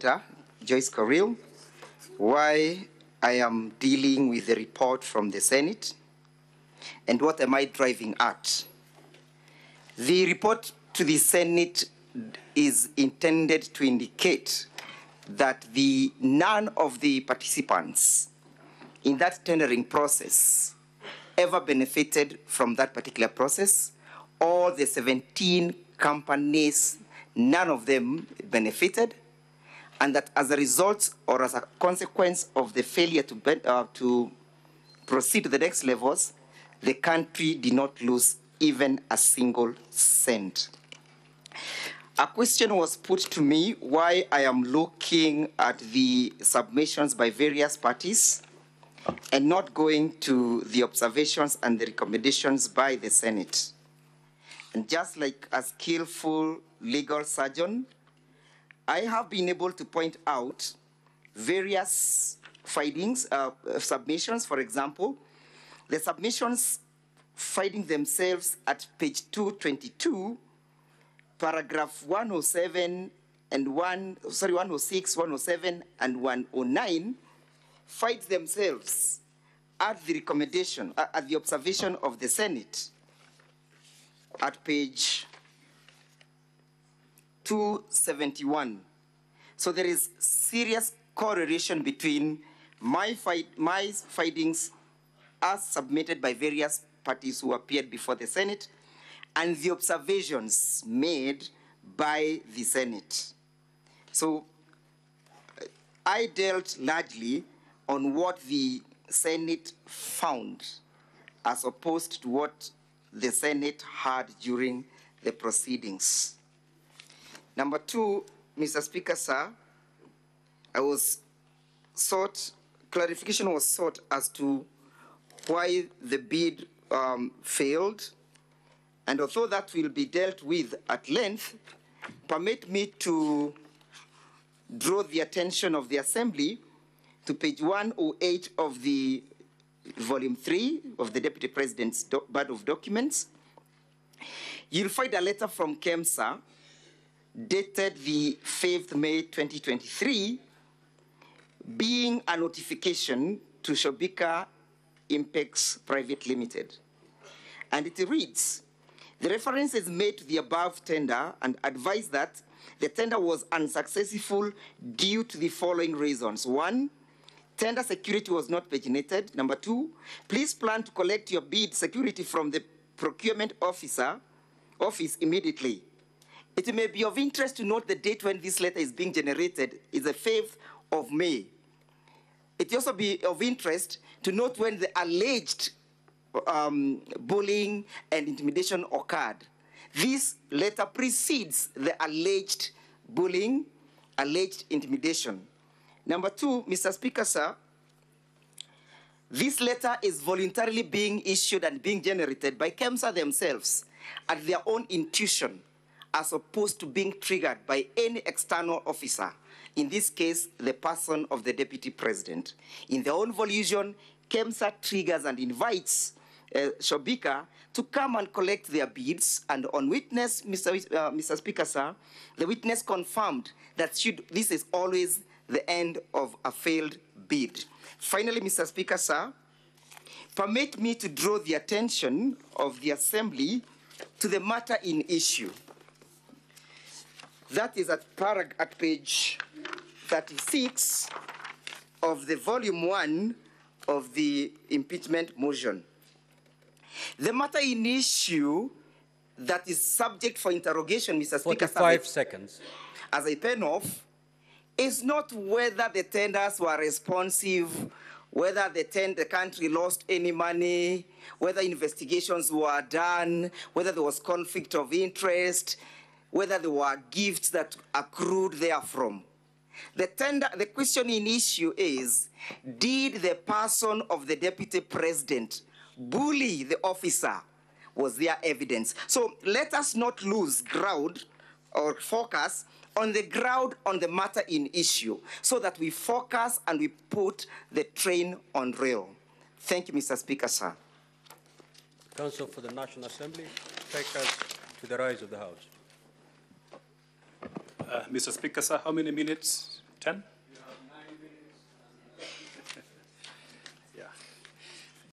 Director, Joyce Corrill, why I am dealing with the report from the Senate and what am I driving at. The report to the Senate is intended to indicate that none of the participants in that tendering process ever benefited from that particular process. All the 17 companies, none of them benefited, and that as a result or as a consequence of the failure to proceed to the next levels, the country did not lose even a single cent. A question was put to me why I am looking at the submissions by various parties and not going to the observations and the recommendations by the Senate. And just like a skillful legal surgeon, I have been able to point out various findings, submissions. For example, the submissions finding themselves at page 222, paragraph 107 and 106, 107 and 109 find themselves at the recommendation, at the observation of the Senate at page 271. So there is serious correlation between my findings as submitted by various parties who appeared before the Senate and the observations made by the Senate. So I dealt largely on what the Senate found as opposed to what the Senate had during the proceedings. Number two, Mr. Speaker, sir, clarification was sought as to why the bid failed. And although that will be dealt with at length, permit me to draw the attention of the Assembly to page 108 of the volume 3 of the Deputy President's Body of Documents. You'll find a letter from KEMSA dated the 5th May 2023, being a notification to Shobika Impex Private Limited. And it reads, the reference is made to the above tender and advised that the tender was unsuccessful due to the following reasons. 1, tender security was not paginated. Number 2, please plan to collect your bid security from the procurement office immediately. It may be of interest to note the date when this letter is being generated is the 5th of May. It will also be of interest to note when the alleged bullying and intimidation occurred. This letter precedes the alleged bullying, alleged intimidation. Number 2, Mr. Speaker, sir, this letter is voluntarily being issued and being generated by KEMSA themselves at their own intuition, as opposed to being triggered by any external officer, in this case, the person of the Deputy President. In their own volition, KEMSA triggers and invites Shobika to come and collect their bids, and on witness, Mr. Speaker, sir, the witness confirmed that this is always the end of a failed bid. Finally, Mr. Speaker, sir, permit me to draw the attention of the Assembly to the matter in issue. That is at page 36 of the volume 1 of the impeachment motion. The matter in issue that is subject for interrogation, Mr. Speaker, 45 seconds. As I pen off, is not whether the tenders were responsive, whether the country lost any money, whether investigations were done, whether there was conflict of interest, whether there were gifts that accrued therefrom. The question in issue is, did the person of the Deputy President bully the officer? Was there evidence? So let us not lose ground or focus on the ground on the matter in issue, so that we focus and we put the train on rail. Thank you, Mr. Speaker, sir. Counsel for the National Assembly, take us to the rise of the House. Mr. Speaker, sir, how many minutes 10.